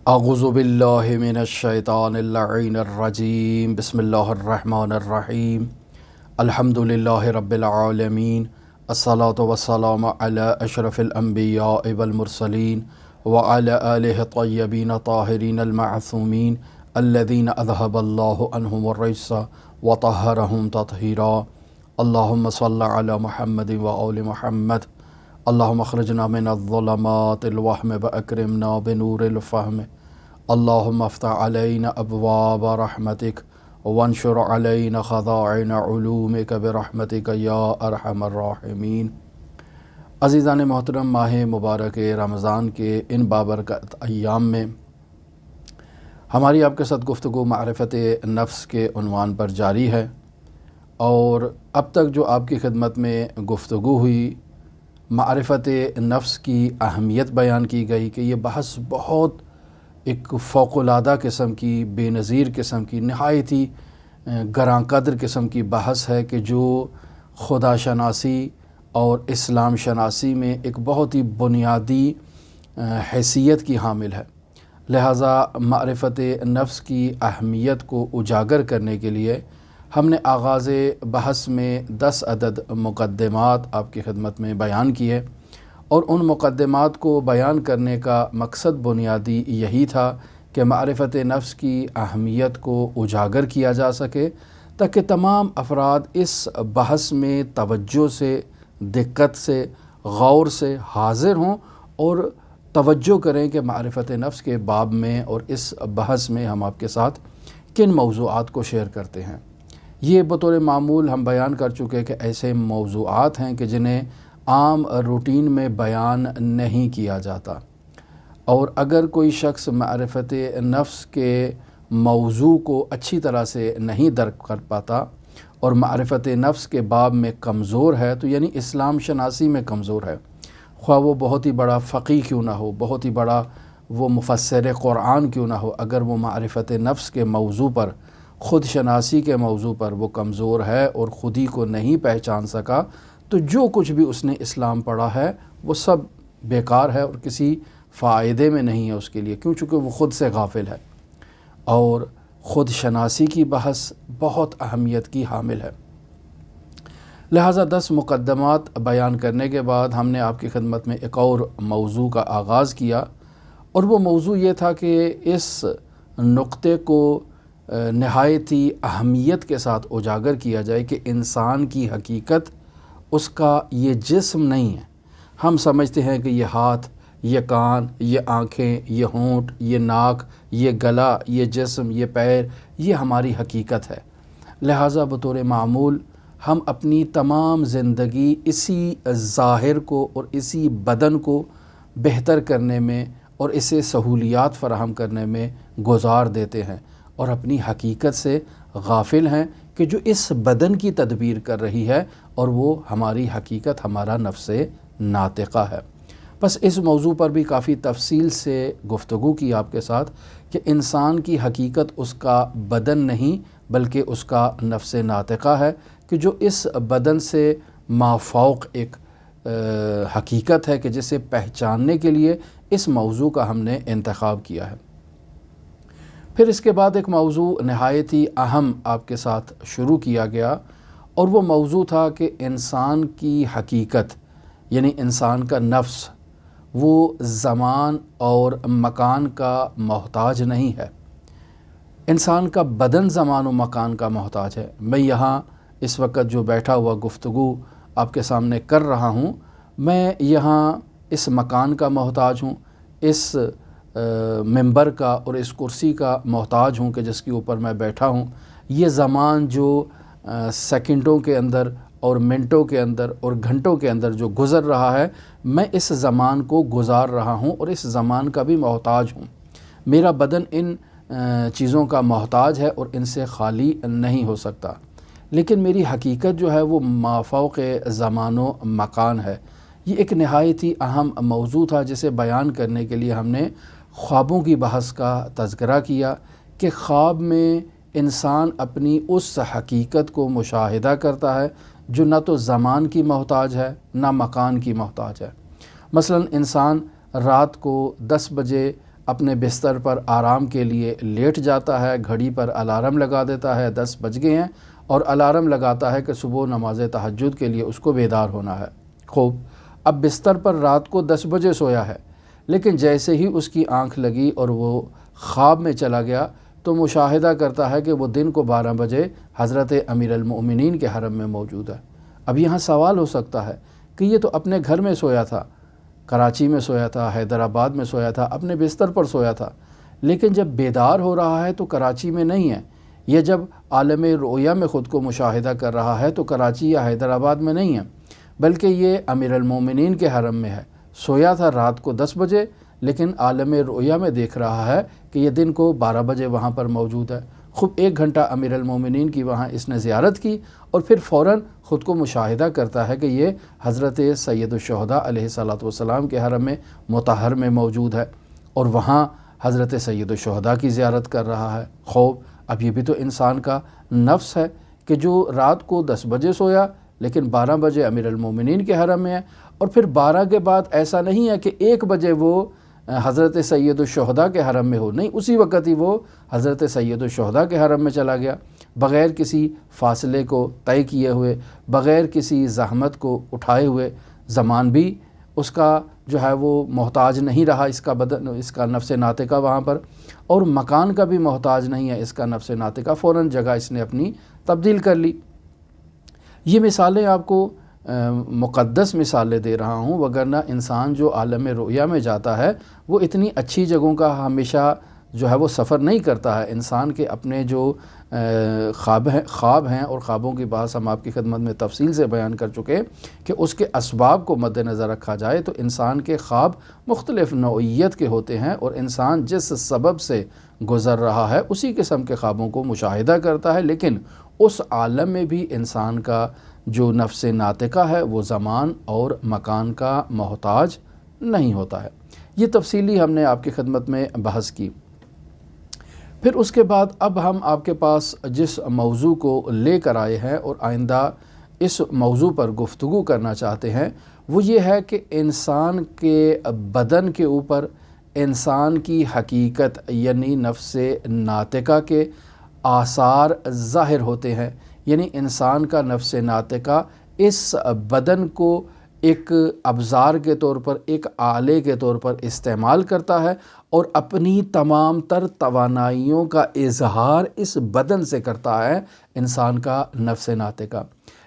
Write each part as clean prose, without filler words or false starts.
اعوذ باللہ من الشیطان اللعین الرجیم بسم اللہ الرحمن الرحیم الحمد للہ رب العالمین الصلاة والسلام علی اشرف الانبیاء والمرسلین وعلی آلہ الطیبین الطاہرین المعصومین الذین اذہب اللہ عنہم الرجس وطہرہم تطہیرا اللہم صلی علی محمد وآل محمد اللہم اخرجنا من الظلمات الوہم واکرمنا بنور الفہم اللہم افتح علینا ابواب رحمتک وانشر علینا خزائن علومک برحمتک یا ارحم الراحمین۔ عزیزان محترم، ماہ مبارک رمضان کے ان بابرکت ایام میں ہماری آپ کے ساتھ گفتگو معرفت نفس کے عنوان پر جاری ہے، اور اب تک جو آپ کی خدمت میں گفتگو ہوئی معرفت نفس کی اہمیت بیان کی گئی کہ یہ بحث بہت ایک فوق العادہ قسم کی، بے نظیر قسم کی، نہایت ہی گراں قدر قسم کی بحث ہے کہ جو خدا شناسی اور اسلام شناسی میں ایک بہت ہی بنیادی حیثیت کی حامل ہے۔ لہٰذا معرفت نفس کی اہمیت کو اجاگر کرنے کے لیے ہم نے آغاز بحث میں 10 عدد مقدمات آپ کی خدمت میں بیان کیے، اور ان مقدمات کو بیان کرنے کا مقصد بنیادی یہی تھا کہ معرفت نفس کی اہمیت کو اجاگر کیا جا سکے تاکہ تمام افراد اس بحث میں توجہ سے، دقت سے، غور سے حاضر ہوں اور توجہ کریں کہ معرفت نفس کے باب میں اور اس بحث میں ہم آپ کے ساتھ کن موضوعات کو شیئر کرتے ہیں۔ یہ بطور معمول ہم بیان کر چکے کہ ایسے موضوعات ہیں کہ جنہیں عام روٹین میں بیان نہیں کیا جاتا، اور اگر کوئی شخص معرفت نفس کے موضوع کو اچھی طرح سے نہیں درک کر پاتا اور معرفت نفس کے باب میں کمزور ہے، تو یعنی اسلام شناسی میں کمزور ہے، خواہ وہ بہت ہی بڑا فقیہ کیوں نہ ہو، بہت ہی بڑا وہ مفسر قرآن کیوں نہ ہو، اگر وہ معرفت نفس کے موضوع پر، خود شناسی کے موضوع پر وہ کمزور ہے اور خود ہی کو نہیں پہچان سکا، تو جو کچھ بھی اس نے اسلام پڑھا ہے وہ سب بیکار ہے اور کسی فائدے میں نہیں ہے اس کے لیے، کیوں؟ چونکہ وہ خود سے غافل ہے، اور خود شناسی کی بحث بہت اہمیت کی حامل ہے۔ لہٰذا 10 مقدمات بیان کرنے کے بعد ہم نے آپ کی خدمت میں ایک اور موضوع کا آغاز کیا، اور وہ موضوع یہ تھا کہ اس نقطے کو نہایت ہی اہمیت کے ساتھ اجاگر کیا جائے کہ انسان کی حقیقت اس کا یہ جسم نہیں ہے۔ ہم سمجھتے ہیں کہ یہ ہاتھ، یہ کان، یہ آنکھیں، یہ ہونٹ، یہ ناک، یہ گلا، یہ جسم، یہ پیر، یہ ہماری حقیقت ہے۔ لہٰذا بطور معمول ہم اپنی تمام زندگی اسی ظاہر کو اور اسی بدن کو بہتر کرنے میں اور اسے سہولیات فراہم کرنے میں گزار دیتے ہیں، اور اپنی حقیقت سے غافل ہیں کہ جو اس بدن کی تدبیر کر رہی ہے، اور وہ ہماری حقیقت ہمارا نفس ناطقہ ہے۔ بس اس موضوع پر بھی کافی تفصیل سے گفتگو کی آپ کے ساتھ کہ انسان کی حقیقت اس کا بدن نہیں بلکہ اس کا نفس ناطقہ ہے، کہ جو اس بدن سے مافوق ایک حقیقت ہے کہ جسے پہچاننے کے لیے اس موضوع کا ہم نے انتخاب کیا ہے۔ پھر اس کے بعد ایک موضوع نہایت ہی اہم آپ کے ساتھ شروع کیا گیا، اور وہ موضوع تھا کہ انسان کی حقیقت یعنی انسان کا نفس وہ زمان اور مکان کا محتاج نہیں ہے۔ انسان کا بدن زمان و مکان کا محتاج ہے۔ میں یہاں اس وقت جو بیٹھا ہوا گفتگو آپ کے سامنے کر رہا ہوں، میں یہاں اس مکان کا محتاج ہوں، اس ممبر کا اور اس کرسی کا محتاج ہوں کہ جس کے اوپر میں بیٹھا ہوں۔ یہ زمان جو سیکنڈوں کے اندر اور منٹوں کے اندر اور گھنٹوں کے اندر جو گزر رہا ہے، میں اس زمان کو گزار رہا ہوں اور اس زمان کا بھی محتاج ہوں۔ میرا بدن ان چیزوں کا محتاج ہے اور ان سے خالی نہیں ہو سکتا، لیکن میری حقیقت جو ہے وہ مافوق زمان و مکان ہے۔ یہ ایک نہایت ہی اہم موضوع تھا جسے بیان کرنے کے لیے ہم نے خوابوں کی بحث کا تذکرہ کیا کہ خواب میں انسان اپنی اس حقیقت کو مشاہدہ کرتا ہے جو نہ تو زمان کی محتاج ہے نہ مکان کی محتاج ہے۔ مثلا انسان رات کو 10 بجے اپنے بستر پر آرام کے لیے لیٹ جاتا ہے، گھڑی پر الارم لگا دیتا ہے 10 بج گئے ہیں، اور الارم لگاتا ہے کہ صبح نماز تہجد کے لیے اس کو بیدار ہونا ہے۔ خوب، اب بستر پر رات کو 10 بجے سویا ہے، لیکن جیسے ہی اس کی آنکھ لگی اور وہ خواب میں چلا گیا تو مشاہدہ کرتا ہے کہ وہ دن کو 12 بجے حضرت امیر المؤمنین کے حرم میں موجود ہے۔ اب یہاں سوال ہو سکتا ہے کہ یہ تو اپنے گھر میں سویا تھا، کراچی میں سویا تھا، حیدرآباد میں سویا تھا، اپنے بستر پر سویا تھا، لیکن جب بیدار ہو رہا ہے تو کراچی میں نہیں ہے، یہ جب عالم رؤیا میں خود کو مشاہدہ کر رہا ہے تو کراچی یا حیدرآباد میں نہیں ہے، بلکہ یہ امیر المومنین کے حرم میں ہے۔ سویا تھا رات کو 10 بجے، لیکن عالم رؤیا میں دیکھ رہا ہے کہ یہ دن کو 12 بجے وہاں پر موجود ہے۔ خوب 1 گھنٹہ امیر المومنین کی وہاں اس نے زیارت کی اور پھر فوراً خود کو مشاہدہ کرتا ہے کہ یہ حضرت سید الشہداء علیہ الصلوۃ والسلام کے حرم میں مطہر میں موجود ہے، اور وہاں حضرت سید الشہداء کی زیارت کر رہا ہے۔ خوب، اب یہ بھی تو انسان کا نفس ہے کہ جو رات کو 10 بجے سویا لیکن 12 بجے امیر المومنین کے حرم میں ہے، اور پھر 12 کے بعد ایسا نہیں ہے کہ 1 بجے وہ حضرت سید الشہداء کے حرم میں ہو، نہیں، اسی وقت ہی وہ حضرت سید الشہداء کے حرم میں چلا گیا، بغیر کسی فاصلے کو طے کیے ہوئے، بغیر کسی زحمت کو اٹھائے ہوئے۔ زمان بھی اس کا جو ہے وہ محتاج نہیں رہا، اس کا نفس ناطقہ وہاں پر، اور مکان کا بھی محتاج نہیں ہے اس کا نفس ناطقہ، فوراً جگہ اس نے اپنی تبدیل کر لی۔ یہ مثالیں آپ کو مقدس مثالیں دے رہا ہوں، وگرنہ انسان جو عالم رؤیا میں جاتا ہے وہ اتنی اچھی جگہوں کا ہمیشہ جو ہے وہ سفر نہیں کرتا ہے۔ انسان کے اپنے جو خواب ہیں، اور خوابوں کی بات ہم آپ کی خدمت میں تفصیل سے بیان کر چکے کہ اس کے اسباب کو مد نظر رکھا جائے تو انسان کے خواب مختلف نوعیت کے ہوتے ہیں، اور انسان جس سبب سے گزر رہا ہے اسی قسم کے خوابوں کو مشاہدہ کرتا ہے، لیکن اس عالم میں بھی انسان کا جو نفس ناطقہ ہے وہ زمان اور مکان کا محتاج نہیں ہوتا ہے۔ یہ تفصیلی ہم نے آپ کی خدمت میں بحث کی۔ پھر اس کے بعد اب ہم آپ کے پاس جس موضوع کو لے کر آئے ہیں اور آئندہ اس موضوع پر گفتگو کرنا چاہتے ہیں وہ یہ ہے کہ انسان کے بدن کے اوپر انسان کی حقیقت یعنی نفس ناطقہ کے آثار ظاہر ہوتے ہیں، یعنی انسان کا نفس ناطقہ اس بدن کو ایک ابزار کے طور پر، ایک آلے کے طور پر استعمال کرتا ہے، اور اپنی تمام تر توانائیوں کا اظہار اس بدن سے کرتا ہے انسان کا نفس ناطقہ۔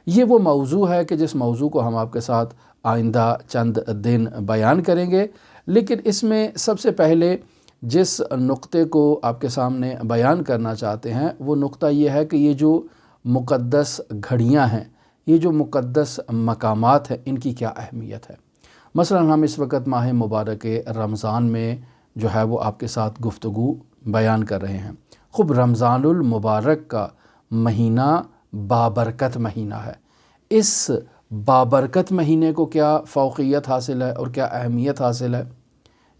یہ وہ موضوع ہے کہ جس موضوع کو ہم آپ کے ساتھ آئندہ چند دن بیان کریں گے، لیکن اس میں سب سے پہلے جس نقطے کو آپ کے سامنے بیان کرنا چاہتے ہیں وہ نقطہ یہ ہے کہ یہ جو مقدس گھڑیاں ہیں، یہ جو مقدس مقامات ہیں، ان کی کیا اہمیت ہے۔ مثلا ہم اس وقت ماہ مبارک رمضان میں جو ہے وہ آپ کے ساتھ گفتگو بیان کر رہے ہیں۔ خوب، رمضان المبارک کا مہینہ بابرکت مہینہ ہے۔ اس بابرکت مہینے کو کیا فوقیت حاصل ہے اور کیا اہمیت حاصل ہے،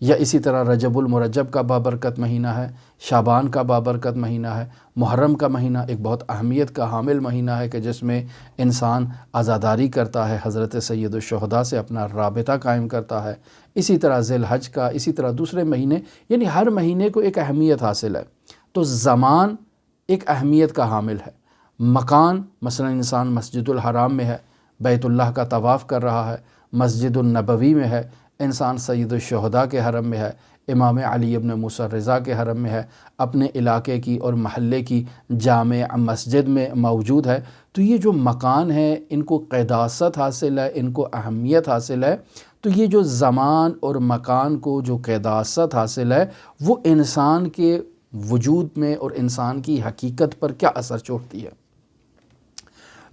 یا اسی طرح رجب المرجب کا بابرکت مہینہ ہے، شعبان کا بابرکت مہینہ ہے، محرم کا مہینہ ایک بہت اہمیت کا حامل مہینہ ہے کہ جس میں انسان عزاداری کرتا ہے، حضرت سید الشہداء سے اپنا رابطہ قائم کرتا ہے، اسی طرح ذی الحج کا، اسی طرح دوسرے مہینے، یعنی ہر مہینے کو ایک اہمیت حاصل ہے۔ تو زمان ایک اہمیت کا حامل ہے، مکان مثلا انسان مسجد الحرام میں ہے، بیت اللہ کا طواف کر رہا ہے، مسجد النبوی میں ہے، انسان سید الشہداء کے حرم میں ہے، امام علی ابن موسیٰ رضا کے حرم میں ہے، اپنے علاقے کی اور محلے کی جامع مسجد میں موجود ہے۔ تو یہ جو مکان ہے ان کو قداست حاصل ہے، ان کو اہمیت حاصل ہے۔ تو یہ جو زمان اور مکان کو جو قداست حاصل ہے وہ انسان کے وجود میں اور انسان کی حقیقت پر کیا اثر چھوڑتی ہے۔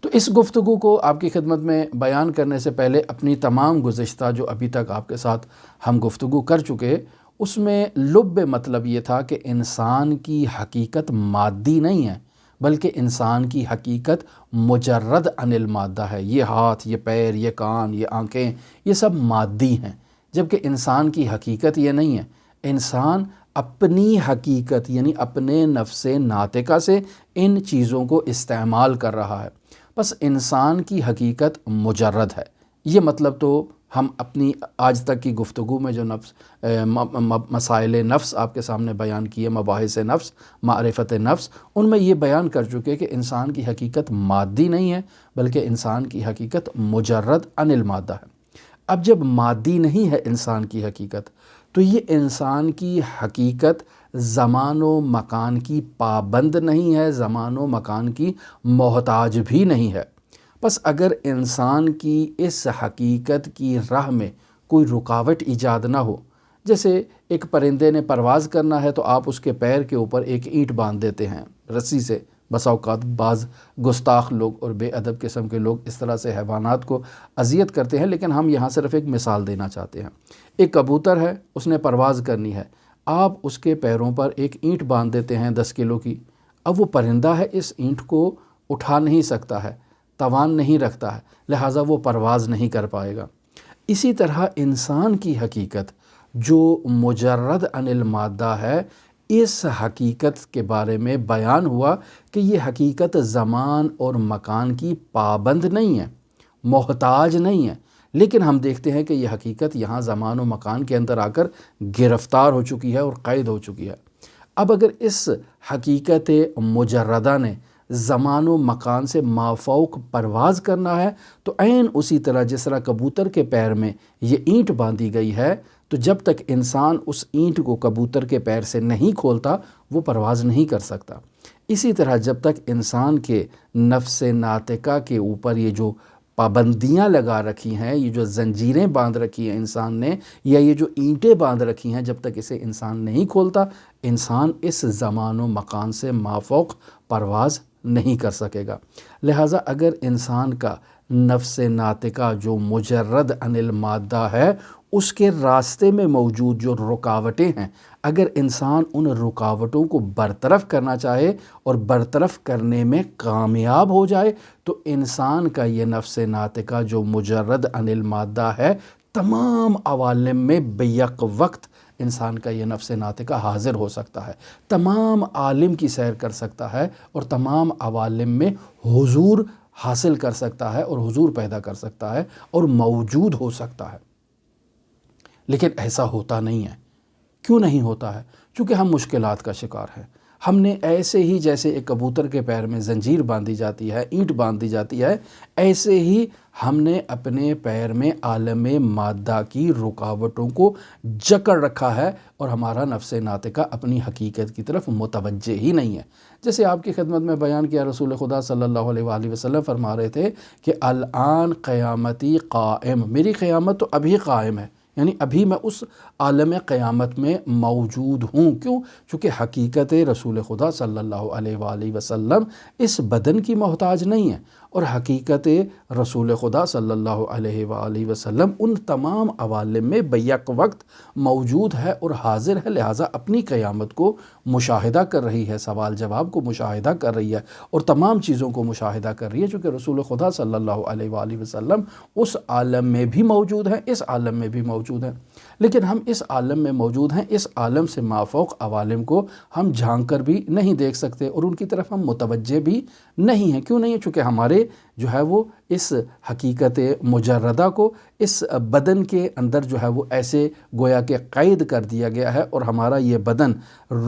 تو اس گفتگو کو آپ کی خدمت میں بیان کرنے سے پہلے اپنی تمام گزشتہ جو ابھی تک آپ کے ساتھ ہم گفتگو کر چکے اس میں لب مطلب یہ تھا کہ انسان کی حقیقت مادی نہیں ہے، بلکہ انسان کی حقیقت مجرد عن المادہ ہے۔ یہ ہاتھ، یہ پیر، یہ کان، یہ آنکھیں، یہ سب مادی ہیں، جبکہ انسان کی حقیقت یہ نہیں ہے۔ انسان اپنی حقیقت یعنی اپنے نفس ناطقہ سے ان چیزوں کو استعمال کر رہا ہے۔ بس انسان کی حقیقت مجرد ہے، یہ مطلب تو ہم اپنی آج تک کی گفتگو میں جو مسائل نفس آپ کے سامنے بیان کیے، مباحث نفس، معرفت نفس، ان میں یہ بیان کر چکے کہ انسان کی حقیقت مادی نہیں ہے، بلکہ انسان کی حقیقت مجرد عن المادہ ہے۔ اب جب مادی نہیں ہے انسان کی حقیقت، تو یہ انسان کی حقیقت زمان و مکان کی پابند نہیں ہے، زمان و مکان کی محتاج بھی نہیں ہے۔ بس اگر انسان کی اس حقیقت کی راہ میں کوئی رکاوٹ ایجاد نہ ہو، جیسے ایک پرندے نے پرواز کرنا ہے تو آپ اس کے پیر کے اوپر ایک اینٹ باندھ دیتے ہیں رسی سے۔ بسا اوقات بعض گستاخ لوگ اور بے ادب قسم کے لوگ اس طرح سے حیوانات کو اذیت کرتے ہیں، لیکن ہم یہاں صرف ایک مثال دینا چاہتے ہیں۔ ایک کبوتر ہے، اس نے پرواز کرنی ہے، آپ اس کے پیروں پر ایک اینٹ باندھ دیتے ہیں 10 کلو کی۔ اب وہ پرندہ ہے، اس اینٹ کو اٹھا نہیں سکتا ہے، توان نہیں رکھتا ہے، لہٰذا وہ پرواز نہیں کر پائے گا۔ اسی طرح انسان کی حقیقت جو مجرد عن المادہ ہے، اس حقیقت کے بارے میں بیان ہوا کہ یہ حقیقت زمان اور مکان کی پابند نہیں ہے، محتاج نہیں ہے، لیکن ہم دیکھتے ہیں کہ یہ حقیقت یہاں زمان و مکان کے اندر آ کر گرفتار ہو چکی ہے اور قید ہو چکی ہے۔ اب اگر اس حقیقت مجردہ نے زمان و مکان سے مافوق پرواز کرنا ہے تو عین اسی طرح جس طرح کبوتر کے پیر میں یہ اینٹ باندھی گئی ہے، تو جب تک انسان اس اینٹ کو کبوتر کے پیر سے نہیں کھولتا وہ پرواز نہیں کر سکتا۔ اسی طرح جب تک انسان کے نفس ناطقہ کے اوپر یہ جو پابندیاں لگا رکھی ہیں، یہ جو زنجیریں باندھ رکھی ہیں انسان نے، یا یہ جو اینٹیں باندھ رکھی ہیں، جب تک اسے انسان نہیں کھولتا، انسان اس زمان و مکان سے مافوق پرواز نہیں کر سکے گا۔ لہٰذا اگر انسان کا نفس ناطقہ جو مجرد عن المادہ ہے، اس کے راستے میں موجود جو رکاوٹیں ہیں، اگر انسان ان رکاوٹوں کو برطرف کرنا چاہے اور برطرف کرنے میں کامیاب ہو جائے، تو انسان کا یہ نفس ناطقہ جو مجرد عن المادہ ہے، تمام عوالم میں بیک وقت انسان کا یہ نفس ناطقہ حاضر ہو سکتا ہے، تمام عالم کی سیر کر سکتا ہے اور تمام عوالم میں حضور حاصل کر سکتا ہے اور حضور پیدا کر سکتا ہے اور موجود ہو سکتا ہے۔ لیکن ایسا ہوتا نہیں ہے۔ کیوں نہیں ہوتا ہے؟ چونکہ ہم مشکلات کا شکار ہیں۔ ہم نے ایسے ہی جیسے ایک کبوتر کے پیر میں زنجیر باندھی جاتی ہے، اینٹ باندھی جاتی ہے، ایسے ہی ہم نے اپنے پیر میں عالم مادہ کی رکاوٹوں کو جکڑ رکھا ہے اور ہمارا نفس ناطقہ اپنی حقیقت کی طرف متوجہ ہی نہیں ہے۔ جیسے آپ کی خدمت میں بیان کیا، رسول خدا صلی اللہ علیہ وآلہ وسلم فرما رہے تھے کہ الآن قیامتی قائم، میری قیامت تو ابھی قائم ہے، یعنی ابھی میں اس عالم قیامت میں موجود ہوں۔ کیوں؟ چونکہ حقیقت رسول خدا صلی اللہ علیہ وآلہ وسلم اس بدن کی محتاج نہیں ہے، اور حقیقت رسول خدا صلی اللہ علیہ وآلہ وسلم ان تمام عوالم میں بیک وقت موجود ہے اور حاضر ہے، لہٰذا اپنی قیامت کو مشاہدہ کر رہی ہے، سوال جواب کو مشاہدہ کر رہی ہے اور تمام چیزوں کو مشاہدہ کر رہی ہے، چونکہ رسول خدا صلی اللہ علیہ وآلہ وسلم اس عالم میں بھی موجود ہیں، اس عالم میں بھی موجود ہیں۔ لیکن ہم اس عالم میں موجود ہیں، اس عالم سے مافوق عوالم کو ہم جھانک کر بھی نہیں دیکھ سکتے اور ان کی طرف ہم متوجہ بھی نہیں ہیں۔ کیوں نہیں ہے؟ چونکہ ہمارے جو ہے وہ اس حقیقت مجردہ کو اس بدن کے اندر جو ہے وہ ایسے گویا کہ قید کر دیا گیا ہے، اور ہمارا یہ بدن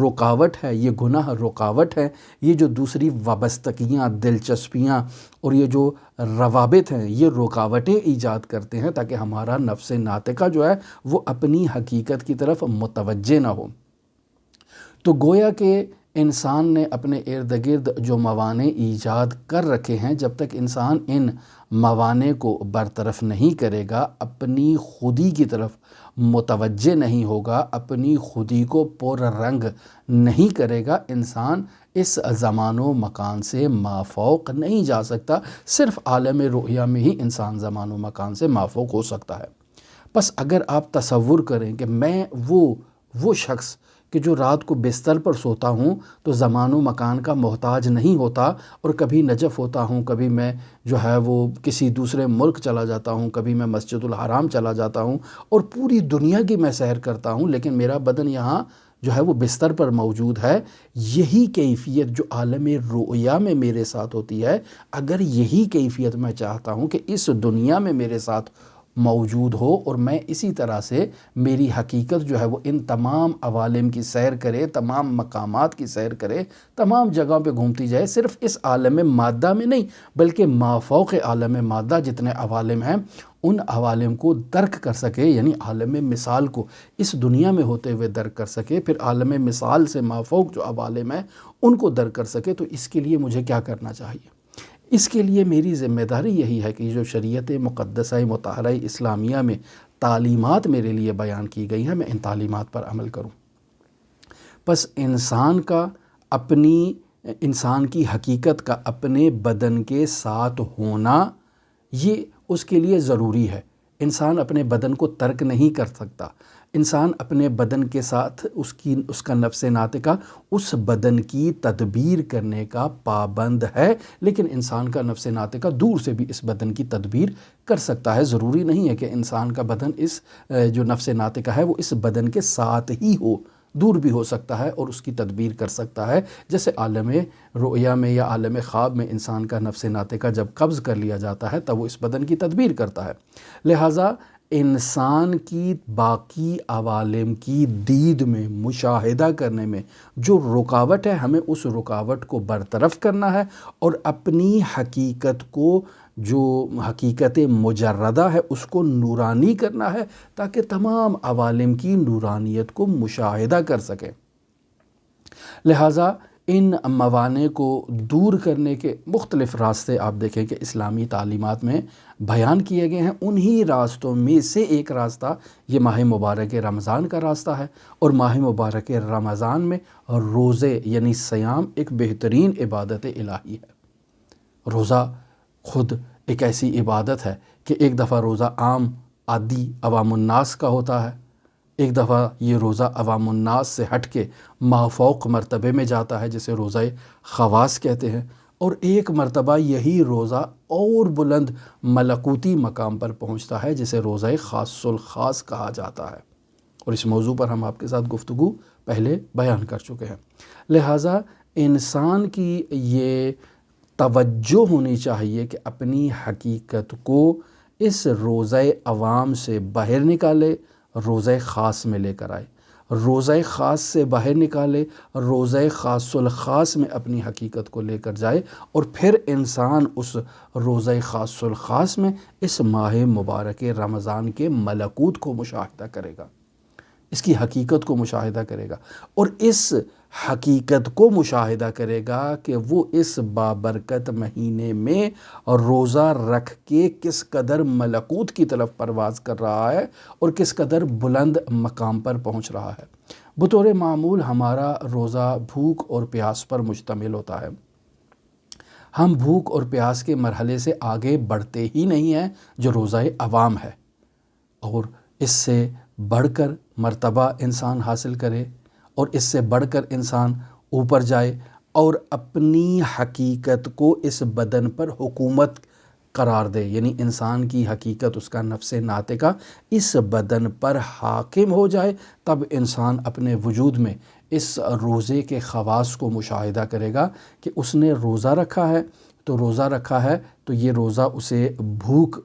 رکاوٹ ہے، یہ گناہ رکاوٹ ہے، یہ جو دوسری وابستگیاں، دلچسپیاں اور یہ جو روابط ہیں، یہ رکاوٹیں ایجاد کرتے ہیں تاکہ ہمارا نفس ناطقہ جو ہے وہ اپنی حقیقت کی طرف متوجہ نہ ہو۔ تو گویا کہ انسان نے اپنے ارد گرد جو موانع ایجاد کر رکھے ہیں، جب تک انسان ان موانع کو برطرف نہیں کرے گا، اپنی خودی کی طرف متوجہ نہیں ہوگا، اپنی خودی کو پر رنگ نہیں کرے گا، انسان اس زمان و مکان سے مافوق نہیں جا سکتا۔ صرف عالم رؤیا میں ہی انسان زمان و مکان سے مافوق ہو سکتا ہے۔ بس اگر آپ تصور کریں کہ میں وہ شخص کہ جو رات کو بستر پر سوتا ہوں تو زمان و مکان کا محتاج نہیں ہوتا، اور کبھی نجف ہوتا ہوں، کبھی میں جو ہے وہ کسی دوسرے ملک چلا جاتا ہوں، کبھی میں مسجد الحرام چلا جاتا ہوں اور پوری دنیا کی میں سیر کرتا ہوں، لیکن میرا بدن یہاں جو ہے وہ بستر پر موجود ہے۔ یہی کیفیت جو عالم رؤیا میں میرے ساتھ ہوتی ہے، اگر یہی کیفیت میں چاہتا ہوں کہ اس دنیا میں میرے ساتھ موجود ہو، اور میں اسی طرح سے میری حقیقت جو ہے وہ ان تمام عوالم کی سیر کرے، تمام مقامات کی سیر کرے، تمام جگہوں پہ گھومتی جائے، صرف اس عالم مادہ میں نہیں بلکہ مافوق عالم مادہ جتنے عوالم ہیں ان عوالم کو درک کر سکے، یعنی عالم مثال کو اس دنیا میں ہوتے ہوئے درک کر سکے، پھر عالم مثال سے مافوق جو عوالم ہیں ان کو درک کر سکے۔ تو اس کے لیے مجھے کیا کرنا چاہیے؟ اس کے لیے میری ذمہ داری یہی ہے کہ جو شریعت مقدسہ مطہرہ اسلامیہ میں تعلیمات میرے لیے بیان کی گئی ہیں، میں ان تعلیمات پر عمل کروں۔ پس انسان کی حقیقت کا اپنے بدن کے ساتھ ہونا یہ اس کے لیے ضروری ہے۔ انسان اپنے بدن کو ترک نہیں کر سکتا۔ انسان اپنے بدن کے ساتھ اس کا نفس ناطقہ اس بدن کی تدبیر کرنے کا پابند ہے، لیکن انسان کا نفس ناطقہ دور سے بھی اس بدن کی تدبیر کر سکتا ہے۔ ضروری نہیں ہے کہ انسان کا بدن جو نفس ناطقہ ہے وہ اس بدن کے ساتھ ہی ہو، دور بھی ہو سکتا ہے اور اس کی تدبیر کر سکتا ہے، جیسے عالم رؤیا میں یا عالم خواب میں انسان کا نفس ناطقہ جب قبض کر لیا جاتا ہے تب وہ اس بدن کی تدبیر کرتا ہے۔ لہٰذا انسان کی باقی عوالم کی دید میں، مشاہدہ کرنے میں جو رکاوٹ ہے، ہمیں اس رکاوٹ کو برطرف کرنا ہے اور اپنی حقیقت کو، جو حقیقت مجردہ ہے، اس کو نورانی کرنا ہے تاکہ تمام عوالم کی نورانیت کو مشاہدہ کر سکیں۔ لہٰذا ان موانع کو دور کرنے کے مختلف راستے آپ دیکھیں کہ اسلامی تعلیمات میں بیان کیے گئے ہیں۔ انہی راستوں میں سے ایک راستہ یہ ماہ مبارک رمضان کا راستہ ہے، اور ماہ مبارک رمضان میں روزے یعنی صیام ایک بہترین عبادت الہی ہے۔ روزہ خود ایک ایسی عبادت ہے کہ ایک دفعہ روزہ عام عادی عوام الناس کا ہوتا ہے، ایک دفعہ یہ روزہ عوام الناس سے ہٹ کے مافوق مرتبے میں جاتا ہے جسے روزہ خواص کہتے ہیں، اور ایک مرتبہ یہی روزہ اور بلند ملکوتی مقام پر پہنچتا ہے جسے روزہ خاص الخاص کہا جاتا ہے، اور اس موضوع پر ہم آپ کے ساتھ گفتگو پہلے بیان کر چکے ہیں۔ لہٰذا انسان کی یہ توجہ ہونی چاہیے کہ اپنی حقیقت کو اس روزہ عوام سے باہر نکالے، روزہ خاص میں لے کر آئے، روزہ خاص سے باہر نکالے، روزہ خاص الخاص میں اپنی حقیقت کو لے کر جائے، اور پھر انسان اس روزہ خاص الخاص میں اس ماہ مبارک رمضان کے ملکوت کو مشاہدہ کرے گا، اس کی حقیقت کو مشاہدہ کرے گا، اور اس حقیقت کو مشاہدہ کرے گا کہ وہ اس بابرکت مہینے میں روزہ رکھ کے کس قدر ملکوت کی طرف پرواز کر رہا ہے اور کس قدر بلند مقام پر پہنچ رہا ہے۔ بطور معمول ہمارا روزہ بھوک اور پیاس پر مشتمل ہوتا ہے۔ ہم بھوک اور پیاس کے مرحلے سے آگے بڑھتے ہی نہیں ہیں جو روزہ عوام ہے، اور اس سے بڑھ کر مرتبہ انسان حاصل کرے، اور اس سے بڑھ کر انسان اوپر جائے اور اپنی حقیقت کو اس بدن پر حکومت قرار دے، یعنی انسان کی حقیقت، اس کا نفس ناطقہ اس بدن پر حاکم ہو جائے، تب انسان اپنے وجود میں اس روزے کے خواص کو مشاہدہ کرے گا کہ اس نے روزہ رکھا ہے تو یہ روزہ اسے بھوک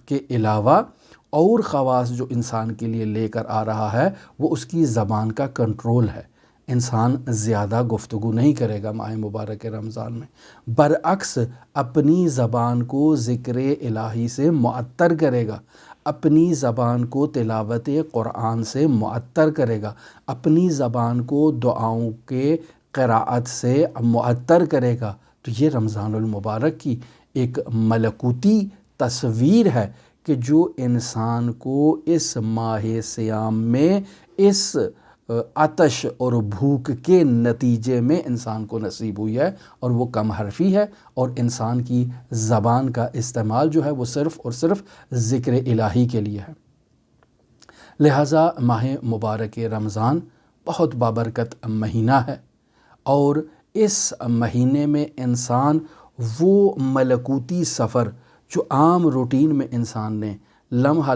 کے علاوہ اور خواص جو انسان کے لیے لے کر آ رہا ہے وہ اس کی زبان کا کنٹرول ہے۔ انسان زیادہ گفتگو نہیں کرے گا ماہ مبارک رمضان میں، برعکس اپنی زبان کو ذکر الہی سے معطر کرے گا، اپنی زبان کو تلاوت قرآن سے معطر کرے گا، اپنی زبان کو دعاؤں کے قراءت سے معطر کرے گا۔ تو یہ رمضان المبارک کی ایک ملکوتی تصویر ہے کہ جو انسان کو اس ماہ صیام میں اس آتش اور بھوک کے نتیجے میں انسان کو نصیب ہوئی ہے، اور وہ کم حرفی ہے، اور انسان کی زبان کا استعمال جو ہے وہ صرف اور صرف ذکر الہی کے لیے ہے۔ لہٰذا ماہ مبارک رمضان بہت بابرکت مہینہ ہے، اور اس مہینے میں انسان وہ ملکوتی سفر جو عام روٹین میں انسان نے لمحہ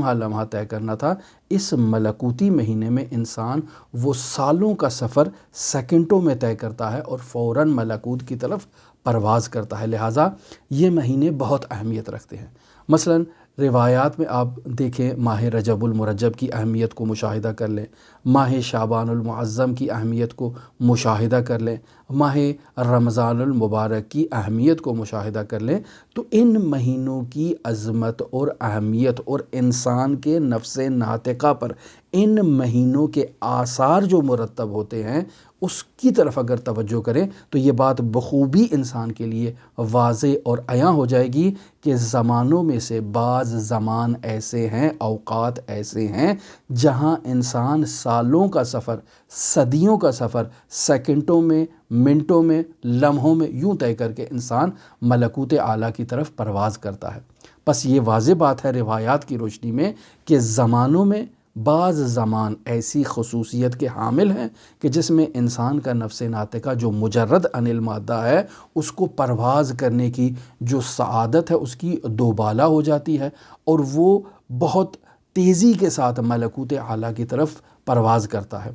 لمحہ طے کرنا تھا، اس ملکوتی مہینے میں انسان وہ سالوں کا سفر سیکنڈوں میں طے کرتا ہے اور فوراً ملکوت کی طرف پرواز کرتا ہے۔ لہٰذا یہ مہینے بہت اہمیت رکھتے ہیں۔ مثلاً روایات میں آپ دیکھیں ماہ رجب المرجب کی اہمیت کو مشاہدہ کر لیں، ماہ شعبان المعظم کی اہمیت کو مشاہدہ کر لیں، ماہ رمضان المبارک کی اہمیت کو مشاہدہ کر لیں، تو ان مہینوں کی عظمت اور اہمیت اور انسان کے نفس ناطقہ پر ان مہینوں کے آثار جو مرتب ہوتے ہیں اس کی طرف اگر توجہ کریں تو یہ بات بخوبی انسان کے لیے واضح اور عیاں ہو جائے گی کہ زمانوں میں سے بعض زمان ایسے ہیں، اوقات ایسے ہیں جہاں انسان سالوں کا سفر، صدیوں کا سفر سیکنڈوں میں، منٹوں میں، لمحوں میں یوں طے کر کے انسان ملکوت اعلیٰ کی طرف پرواز کرتا ہے۔ بس یہ واضح بات ہے روایات کی روشنی میں کہ زمانوں میں بعض زمان ایسی خصوصیت کے حامل ہیں کہ جس میں انسان کا نفس ناطقہ جو مجرد عن المادہ ہے اس کو پرواز کرنے کی جو سعادت ہے اس کی دوبالا ہو جاتی ہے اور وہ بہت تیزی کے ساتھ ملکوت اعلیٰ کی طرف پرواز کرتا ہے۔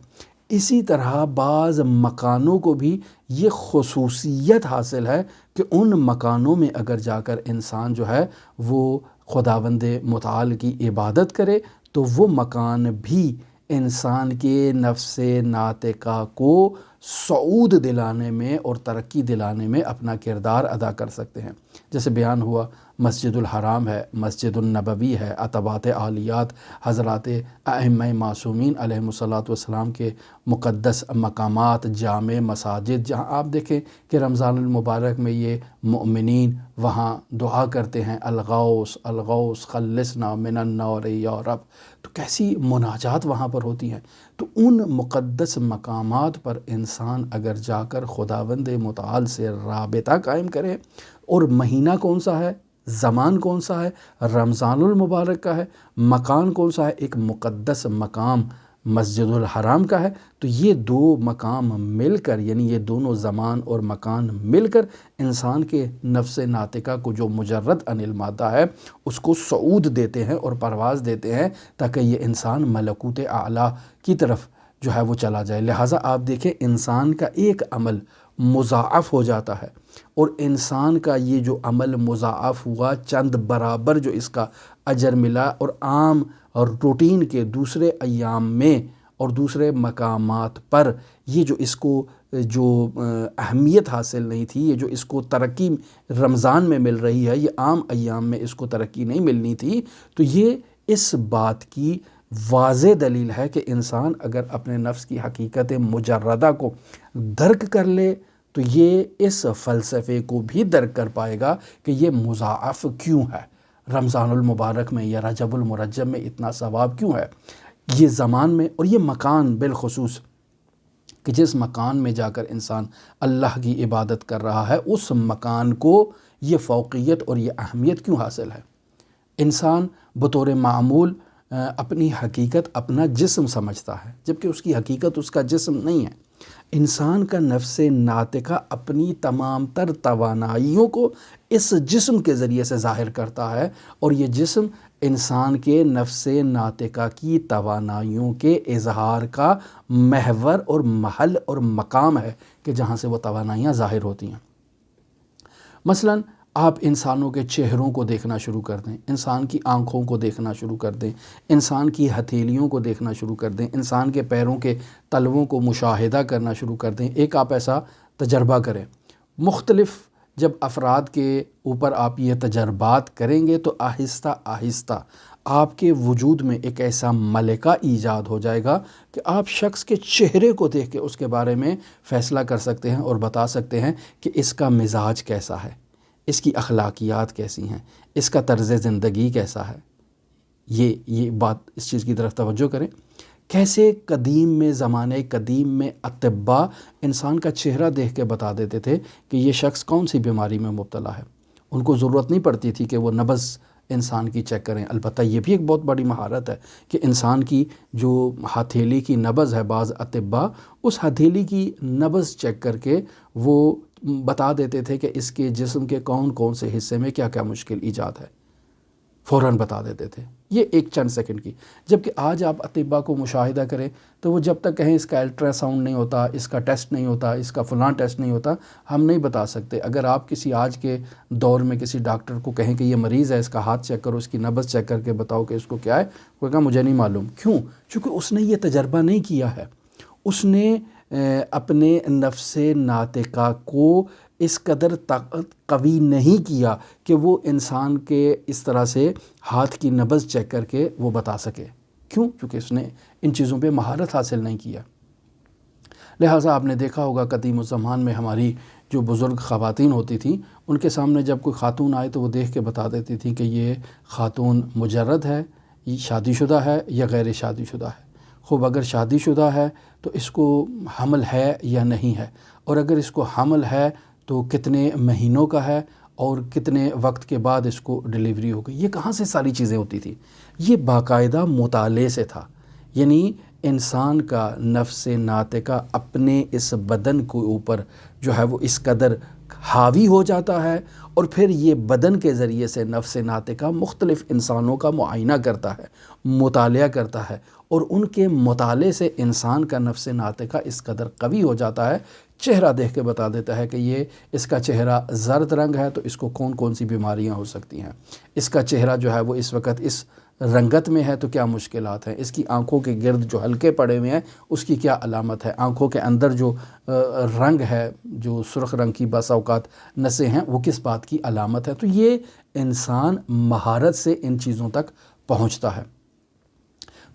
اسی طرح بعض مکانوں کو بھی یہ خصوصیت حاصل ہے کہ ان مکانوں میں اگر جا کر انسان جو ہے وہ خداوند متعال کی عبادت کرے تو وہ مکان بھی انسان کے نفس ناطقہ کو صعود دلانے میں اور ترقی دلانے میں اپنا کردار ادا کر سکتے ہیں۔ جیسے بیان ہوا مسجد الحرام ہے، مسجد النبوی ہے، عتبات عالیات حضرات ائمہ معصومین علیہم الصلاۃ والسلام کے مقدس مقامات، جامع مساجد، جہاں آپ دیکھیں کہ رمضان المبارک میں یہ مؤمنین وہاں دعا کرتے ہیں الغوث الغوث خلصنا من النار یا رب، تو کیسی مناجات وہاں پر ہوتی ہیں۔ تو ان مقدس مقامات پر انسان اگر جا کر خداوند متعال سے رابطہ قائم کرے، اور مہینہ کون سا ہے، زمان کون سا ہے، رمضان المبارک کا ہے، مکان کون سا ہے، ایک مقدس مقام مسجد الحرام کا ہے، تو یہ دو مقام مل کر، یعنی یہ دونوں زمان اور مکان مل کر انسان کے نفس ناطقہ کو جو مجرد عن المادہ ہے اس کو صعود دیتے ہیں اور پرواز دیتے ہیں تاکہ یہ انسان ملکوت اعلیٰ کی طرف جو ہے وہ چلا جائے۔ لہٰذا آپ دیکھیں انسان کا ایک عمل مضاعف ہو جاتا ہے، اور انسان کا یہ جو عمل مضاعف ہوا چند برابر جو اس کا اجر ملا، اور عام اور روٹین کے دوسرے ایام میں اور دوسرے مقامات پر یہ جو اس کو جو اہمیت حاصل نہیں تھی، یہ جو اس کو ترقی رمضان میں مل رہی ہے، یہ عام ایام میں اس کو ترقی نہیں ملنی تھی، تو یہ اس بات کی واضح دلیل ہے کہ انسان اگر اپنے نفس کی حقیقت مجردہ کو درک کر لے تو یہ اس فلسفے کو بھی درک کر پائے گا کہ یہ مضاعف کیوں ہے، رمضان المبارک میں یا رجب المرجب میں اتنا ثواب کیوں ہے، یہ زمان میں اور یہ مکان بالخصوص کہ جس مکان میں جا کر انسان اللہ کی عبادت کر رہا ہے اس مکان کو یہ فوقیت اور یہ اہمیت کیوں حاصل ہے۔ انسان بطور معمول اپنی حقیقت اپنا جسم سمجھتا ہے، جبکہ اس کی حقیقت اس کا جسم نہیں ہے۔ انسان کا نفس ناطقہ اپنی تمام تر توانائیوں کو اس جسم کے ذریعے سے ظاہر کرتا ہے، اور یہ جسم انسان کے نفس ناطقہ کی توانائیوں کے اظہار کا محور اور محل اور مقام ہے کہ جہاں سے وہ توانائیاں ظاہر ہوتی ہیں۔ مثلاً آپ انسانوں کے چہروں کو دیکھنا شروع کر دیں، انسان کی آنکھوں کو دیکھنا شروع کر دیں، انسان کی ہتھیلیوں کو دیکھنا شروع کر دیں، انسان کے پیروں کے تلووں کو مشاہدہ کرنا شروع کر دیں۔ ایک آپ ایسا تجربہ کریں، مختلف جب افراد کے اوپر آپ یہ تجربات کریں گے تو آہستہ آہستہ آپ کے وجود میں ایک ایسا ملکہ ایجاد ہو جائے گا کہ آپ شخص کے چہرے کو دیکھ کے اس کے بارے میں فیصلہ کر سکتے ہیں اور بتا سکتے ہیں کہ اس کا مزاج کیسا ہے، اس کی اخلاقیات کیسی ہیں، اس کا طرز زندگی کیسا ہے۔ یہ بات اس چیز کی طرف توجہ کریں، کیسے قدیم میں زمانے قدیم میں اطباء انسان کا چہرہ دیکھ کے بتا دیتے تھے کہ یہ شخص کون سی بیماری میں مبتلا ہے۔ ان کو ضرورت نہیں پڑتی تھی کہ وہ نبض انسان کی چیک کریں۔ البتہ یہ بھی ایک بہت بڑی مہارت ہے کہ انسان کی جو ہتھیلی کی نبض ہے، بعض اطباء اس ہتھیلی کی نبض چیک کر کے وہ بتا دیتے تھے کہ اس کے جسم کے کون کون سے حصے میں کیا کیا مشکل ایجاد ہے۔ فوراً بتا دیتے تھے، یہ ایک چند سیکنڈ کی. جبکہ آج آپ اطباء کو مشاہدہ کریں تو وہ جب تک کہیں اس کا الٹرا ساؤنڈ نہیں ہوتا، اس کا ٹیسٹ نہیں ہوتا، اس کا فلاں ٹیسٹ نہیں ہوتا، ہم نہیں بتا سکتے. اگر آپ کسی آج کے دور میں کسی ڈاکٹر کو کہیں کہ یہ مریض ہے، اس کا ہاتھ چیک کرو، اس کی نبض چیک کر کے بتاؤ کہ اس کو کیا ہے، وہ کہا مجھے نہیں معلوم. کیوں؟ چونکہ اس نے یہ تجربہ نہیں کیا ہے. اس نے اپنے نفس ناطقہ کو اس قدر قوی نہیں کیا کہ وہ انسان کے اس طرح سے ہاتھ کی نبض چیک کر کے وہ بتا سکے. کیوں؟ کیونکہ اس نے ان چیزوں پہ مہارت حاصل نہیں کیا. لہٰذا آپ نے دیکھا ہوگا قدیم الزمان میں ہماری جو بزرگ خواتین ہوتی تھیں، ان کے سامنے جب کوئی خاتون آئے تو وہ دیکھ کے بتا دیتی تھیں کہ یہ خاتون مجرد ہے، یہ شادی شدہ ہے یا غیر شادی شدہ ہے. خوب اگر شادی شدہ ہے تو اس کو حمل ہے یا نہیں ہے، اور اگر اس کو حمل ہے تو کتنے مہینوں کا ہے اور کتنے وقت کے بعد اس کو ڈلیوری ہو گئی. یہ کہاں سے ساری چیزیں ہوتی تھیں؟ یہ باقاعدہ مطالعے سے تھا. یعنی انسان کا نفس ناطقہ اپنے اس بدن کے اوپر جو ہے وہ اس قدر حاوی ہو جاتا ہے، اور پھر یہ بدن کے ذریعے سے نفس ناطقہ مختلف انسانوں کا معائنہ کرتا ہے، مطالعہ کرتا ہے، اور ان کے مطالعے سے انسان کا نفس ناطقہ اس قدر قوی ہو جاتا ہے، چہرہ دیکھ کے بتا دیتا ہے کہ یہ اس کا چہرہ زرد رنگ ہے تو اس کو کون کون سی بیماریاں ہو سکتی ہیں، اس کا چہرہ جو ہے وہ اس وقت اس رنگت میں ہے تو کیا مشکلات ہیں، اس کی آنکھوں کے گرد جو ہلکے پڑے ہوئے ہیں اس کی کیا علامت ہے، آنکھوں کے اندر جو رنگ ہے، جو سرخ رنگ کی بعض اوقات نسیں ہیں، وہ کس بات کی علامت ہے. تو یہ انسان مہارت سے ان چیزوں تک پہنچتا ہے.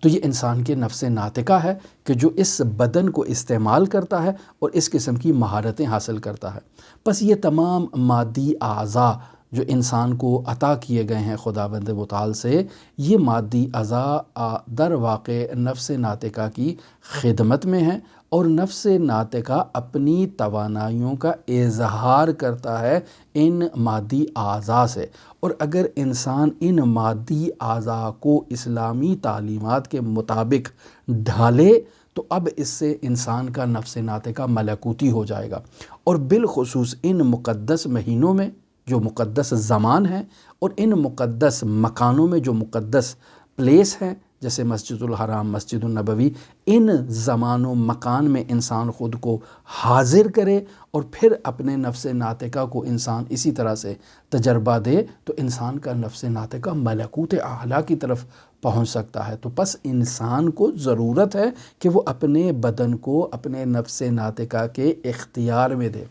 تو یہ انسان کے نفس ناطقہ ہے کہ جو اس بدن کو استعمال کرتا ہے اور اس قسم کی مہارتیں حاصل کرتا ہے. بس یہ تمام مادی اعضاء جو انسان کو عطا کیے گئے ہیں خداوند متعال سے، یہ مادی اعضاء در واقع نفس ناطقہ کی خدمت میں ہیں، اور نفس ناطقہ اپنی توانائیوں کا اظہار کرتا ہے ان مادی اعضاء سے. اور اگر انسان ان مادی اعضاء کو اسلامی تعلیمات کے مطابق ڈھالے تو اب اس سے انسان کا نفس ناطقہ ملکوتی ہو جائے گا. اور بالخصوص ان مقدس مہینوں میں جو مقدس زمان ہیں، اور ان مقدس مکانوں میں جو مقدس پلیس ہیں، جیسے مسجد الحرام، مسجد النبوی، ان زمان و مکان میں انسان خود کو حاضر کرے اور پھر اپنے نفس ناطقہ کو انسان اسی طرح سے تجربہ دے تو انسان کا نفس ناطقہ ملکوت اعلیٰ کی طرف پہنچ سکتا ہے. تو بس انسان کو ضرورت ہے کہ وہ اپنے بدن کو اپنے نفس ناطقہ کے اختیار میں دے.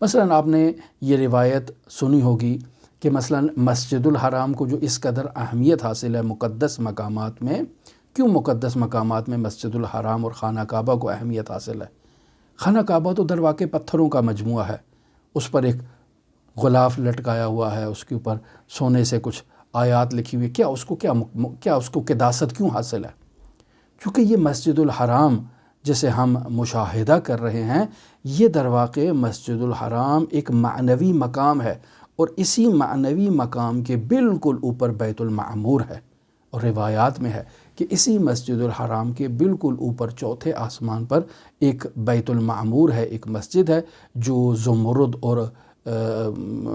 مثلاً آپ نے یہ روایت سنی ہوگی کہ مثلاً مسجد الحرام کو جو اس قدر اہمیت حاصل ہے مقدس مقامات میں، کیوں مقدس مقامات میں مسجد الحرام اور خانہ کعبہ کو اہمیت حاصل ہے؟ خانہ کعبہ تو در واقع پتھروں کا مجموعہ ہے، اس پر ایک غلاف لٹکایا ہوا ہے، اس کے اوپر سونے سے کچھ آیات لکھی ہوئی. کیا اس کو قداست کیوں حاصل ہے؟ کیونکہ یہ مسجد الحرام جسے ہم مشاہدہ کر رہے ہیں، یہ در واقع مسجد الحرام ایک معنوی مقام ہے، اور اسی معنوی مقام کے بالکل اوپر بیت المعمور ہے. اور روایات میں ہے کہ اسی مسجد الحرام کے بالکل اوپر چوتھے آسمان پر ایک بیت المعمور ہے، ایک مسجد ہے جو زمرد اور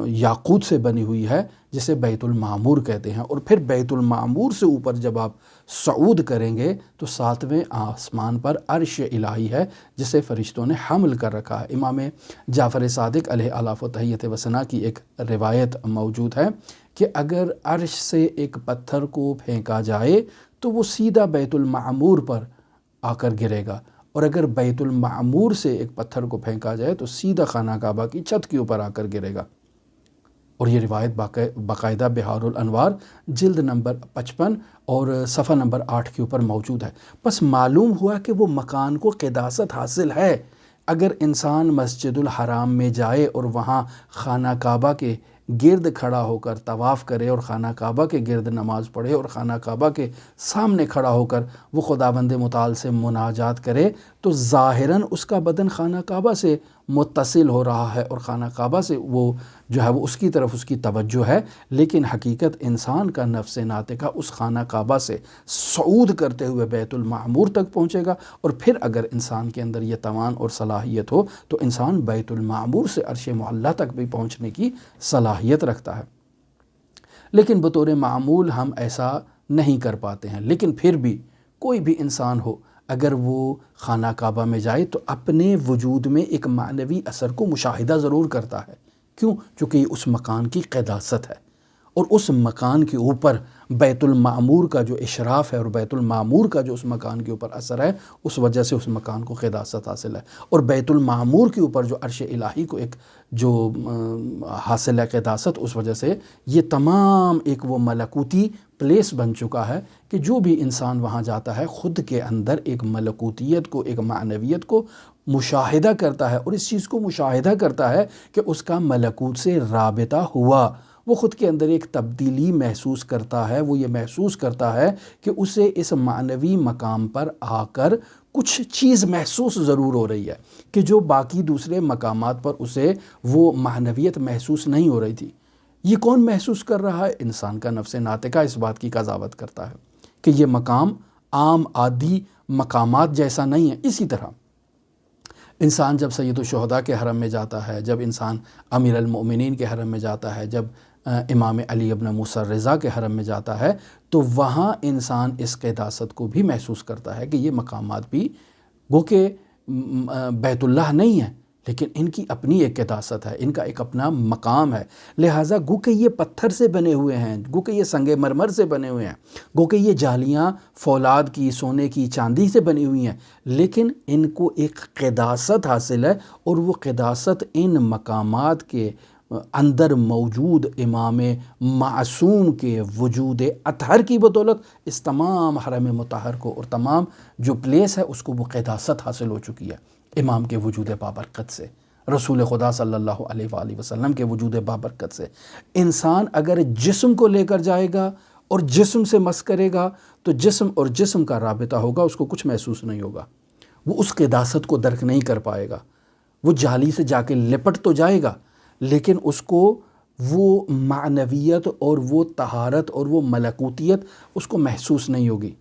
یاقوت سے بنی ہوئی ہے، جسے بیت المعمور کہتے ہیں. اور پھر بیت المعمور سے اوپر جب آپ صعود کریں گے تو ساتویں آسمان پر عرش الہی ہے جسے فرشتوں نے حمل کر رکھا ہے. امام جعفر صادق علیہ الاف و تحیت و ثنا کی ایک روایت موجود ہے کہ اگر عرش سے ایک پتھر کو پھینکا جائے تو وہ سیدھا بیت المعمور پر آ کر گرے گا، اور اگر بیت المعمور سے ایک پتھر کو پھینکا جائے تو سیدھا خانہ کعبہ کی چھت کے اوپر آ کر گرے گا. اور یہ روایت باقاعدہ بہار الانوار جلد نمبر 55 اور صفحہ نمبر 8 کے اوپر موجود ہے. بس معلوم ہوا کہ وہ مکان کو قداست حاصل ہے. اگر انسان مسجد الحرام میں جائے اور وہاں خانہ کعبہ کے گرد کھڑا ہو کر طواف کرے اور خانہ کعبہ کے گرد نماز پڑھے اور خانہ کعبہ کے سامنے کھڑا ہو کر وہ خداوند متعال سے مناجات کرے تو ظاہراً اس کا بدن خانہ کعبہ سے متصل ہو رہا ہے اور خانہ کعبہ سے وہ جو ہے وہ اس کی طرف اس کی توجہ ہے، لیکن حقیقت انسان کا نفس ناطقہ اس خانہ کعبہ سے صعود کرتے ہوئے بیت المعمور تک پہنچے گا. اور پھر اگر انسان کے اندر یہ توان اور صلاحیت ہو تو انسان بیت المعمور سے عرش معلیٰ تک بھی پہنچنے کی صلاحیت رکھتا ہے. لیکن بطور معمول ہم ایسا نہیں کر پاتے ہیں۔ لیکن پھر بھی کوئی بھی انسان ہو، اگر وہ خانہ کعبہ میں جائے تو اپنے وجود میں ایک معنوی اثر کو مشاہدہ ضرور کرتا ہے۔ کیوں؟ چونکہ یہ اس مکان کی قداست ہے، اور اس مکان کے اوپر بیت المعمور کا جو اشراف ہے اور بیت المعمور کا جو اس مکان کے اوپر اثر ہے، اس وجہ سے اس مکان کو قداست حاصل ہے۔ اور بیت المعمور کے اوپر جو عرش الہی کو ایک جو حاصل ہے قداست، اس وجہ سے یہ تمام ایک وہ ملکوتی پلیس بن چکا ہے کہ جو بھی انسان وہاں جاتا ہے خود کے اندر ایک ملکوتیت کو، ایک معنویت کو مشاہدہ کرتا ہے، اور اس چیز کو مشاہدہ کرتا ہے کہ اس کا ملکوت سے رابطہ ہوا۔ وہ خود کے اندر ایک تبدیلی محسوس کرتا ہے، وہ یہ محسوس کرتا ہے کہ اسے اس معنوی مقام پر آ کر کچھ چیز محسوس ضرور ہو رہی ہے کہ جو باقی دوسرے مقامات پر اسے وہ معنویت محسوس نہیں ہو رہی تھی۔ یہ کون محسوس کر رہا ہے؟ انسان کا نفس ناطقہ اس بات کی قضاوت کرتا ہے کہ یہ مقام عام عادی مقامات جیسا نہیں ہے۔ اسی طرح انسان جب سید الشہداء کے حرم میں جاتا ہے، جب انسان امیر المؤمنین کے حرم میں جاتا ہے، جب امام علی ابن موسیٰ الرضا کے حرم میں جاتا ہے، تو وہاں انسان اس قداست کو بھی محسوس کرتا ہے کہ یہ مقامات بھی گو کہ بیت اللہ نہیں ہیں، لیکن ان کی اپنی ایک قداست ہے، ان کا ایک اپنا مقام ہے۔ لہٰذا گو کہ یہ پتھر سے بنے ہوئے ہیں، گو کہ یہ سنگ مرمر سے بنے ہوئے ہیں، گو کہ یہ جالیاں فولاد کی، سونے کی، چاندی سے بنی ہوئی ہیں، لیکن ان کو ایک قداست حاصل ہے، اور وہ قداست ان مقامات کے اندر موجود امام معصوم کے وجود اطہر کی بدولت اس تمام حرم مطہر کو اور تمام جو پلیس ہے اس کو وہ قداست حاصل ہو چکی ہے امام کے وجود بابرکت سے، رسول خدا صلی اللہ علیہ وآلہ وسلم کے وجود بابرکت سے۔ انسان اگر جسم کو لے کر جائے گا اور جسم سے مس کرے گا تو جسم اور جسم کا رابطہ ہوگا، اس کو کچھ محسوس نہیں ہوگا، وہ اس قداست کو درک نہیں کر پائے گا۔ وہ جالی سے جا کے لپٹ تو جائے گا، لیکن اس کو وہ معنویت اور وہ طہارت اور وہ ملکوتیت اس کو محسوس نہیں ہوگی،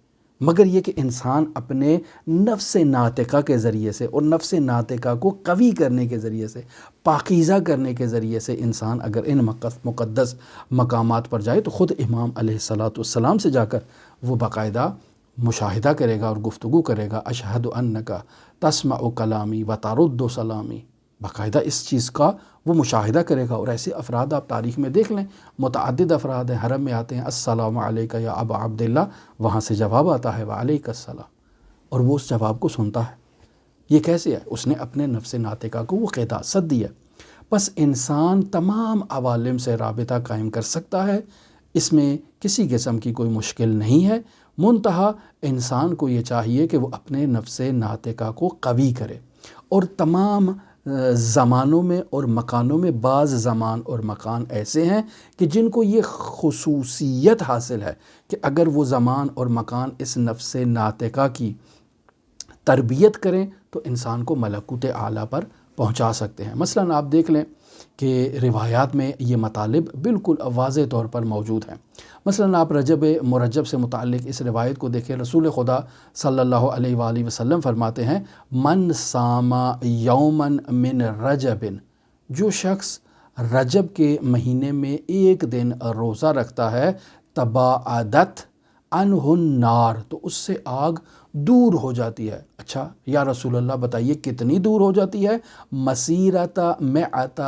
مگر یہ کہ انسان اپنے نفس ناطقہ کے ذریعے سے اور نفس ناطقہ کو قوی کرنے کے ذریعے سے، پاکیزہ کرنے کے ذریعے سے انسان اگر ان مقدس مقامات پر جائے تو خود امام علیہ السلام سے جا کر وہ باقاعدہ مشاہدہ کرے گا اور گفتگو کرے گا، اشہد انک تسمع کلامی و ترد سلامی، باقاعدہ اس چیز کا وہ مشاہدہ کرے گا۔ اور ایسے افراد آپ تاریخ میں دیکھ لیں، متعدد افراد ہیں، حرم میں آتے ہیں، السلام علیک یا ابا عبداللہ، وہاں سے جواب آتا ہے وعلیک السلام، اور وہ اس جواب کو سنتا ہے۔ یہ کیسے ہے؟ اس نے اپنے نفس ناطقہ کو وہ قداست دی ہے۔ بس انسان تمام عوالم سے رابطہ قائم کر سکتا ہے، اس میں کسی قسم کی کوئی مشکل نہیں ہے، منتہا انسان کو یہ چاہیے کہ وہ اپنے نفس ناطقہ کو قوی کرے۔ اور تمام زمانوں میں اور مکانوں میں بعض زمان اور مکان ایسے ہیں کہ جن کو یہ خصوصیت حاصل ہے کہ اگر وہ زمان اور مکان اس نفس ناطقہ کی تربیت کریں تو انسان کو ملکوت اعلیٰ پر پہنچا سکتے ہیں۔ مثلاً آپ دیکھ لیں کہ روایات میں یہ مطالب بالکل واضح طور پر موجود ہیں۔ مثلاً آپ رجب مرجب سے متعلق اس روایت کو دیکھیں، رسول خدا صلی اللہ علیہ وآلہ وسلم فرماتے ہیں من صام یوما من رجب، جو شخص رجب کے مہینے میں ایک دن روزہ رکھتا ہے، تباعدت عنہ النار، تو اس سے آگ دور ہو جاتی ہے۔ اچھا یا رسول اللہ بتائیے کتنی دور ہو جاتی ہے؟ مسیرۃ مئۃ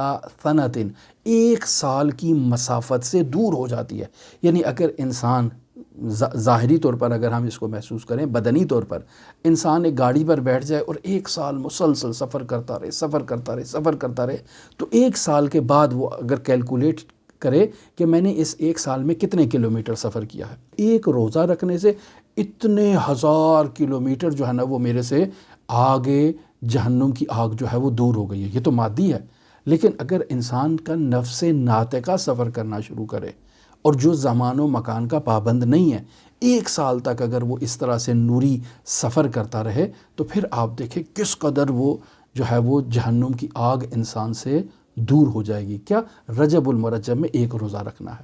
سنۃ، 1 سال کی مسافت سے دور ہو جاتی ہے۔ یعنی اگر انسان ظاہری طور پر اگر ہم اس کو محسوس کریں، بدنی طور پر انسان ایک گاڑی پر بیٹھ جائے اور 1 سال مسلسل سفر کرتا رہے تو 1 سال کے بعد وہ اگر کیلکولیٹ کرے کہ میں نے اس 1 سال میں کتنے کلومیٹر سفر کیا ہے، ایک روزہ رکھنے سے اتنے 1000 کلومیٹر جو ہے نا وہ میرے سے آگے جہنم کی آگ جو ہے وہ دور ہو گئی ہے۔ یہ تو مادی ہے، لیکن اگر انسان کا نفس ناطقہ سفر کرنا شروع کرے اور جو زمان و مکان کا پابند نہیں ہے، 1 سال تک اگر وہ اس طرح سے نوری سفر کرتا رہے تو پھر آپ دیکھیں کس قدر وہ جو ہے وہ جہنم کی آگ انسان سے دور ہو جائے گی۔ کیا؟ رجب المرجب میں 1 روزہ رکھنا ہے۔